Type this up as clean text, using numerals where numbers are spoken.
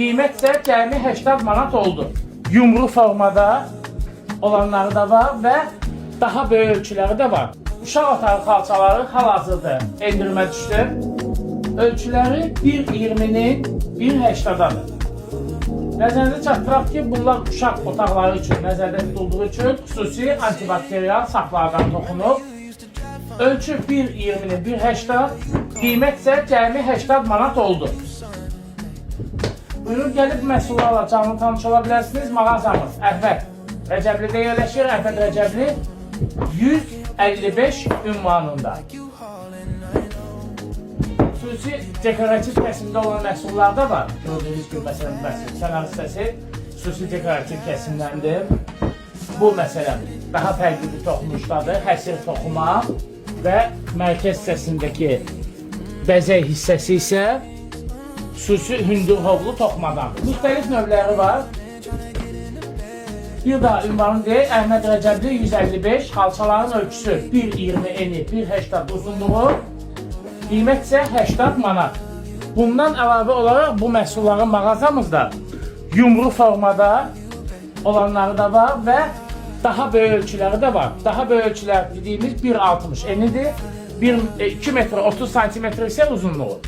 Qiymət isə cəmi 80 manat oldu. Yumru formada olanları da var və daha böyük ölçüləri də var. Uşaq otağı xalçaları hal-hazırda endirmə düşdü. Ölçüləri 1.20-nin 1.80-dadır. Nəzərinizə çatdıraq ki, bunlar uşaq otaqları üçün nəzərdə tutulduğu üçün xüsusi antibakteriyal saplardan toxunub. Ölçü 1.20'nin 1.80, qiymət isə cəmi 80 manat oldu. Buyurun gəlib məhsullarla canlı tanış ola bilərsiniz. Mağazamız Əhməd Rəcəblidə yerləşir. Əhməd Rəcəbli 155 ünvanında. Xüsusi dekorativ kəsimdə olan məhsullar da var. Gördüyünüz gibi məsələn kənar hissəsi xüsusi dekorativ kəsimdəndir. Bu məsələn daha fərqli bir toxunuşdadır. Həsir toxuma və mərkəz hissəsindəki bəzək hissəsi isə xüsusi hündürhovlu toxumadan. Müxtəlif növləri var. Bir daha ünvanı deyək, Əhməd Rəcəbli 155, xalçaların ölçüsü 1.20 eni, 1.80 uzunluğu, qiymət isə 80 manat. Bundan əlavə olaraq bu məhsulların mağazamızda yumru formada olanları da var və daha böyük ölçüləri də var. Daha böyük ölçülər dediyimiz 1.60 enidir, 2 metr 30 santimetr isə uzunluğu.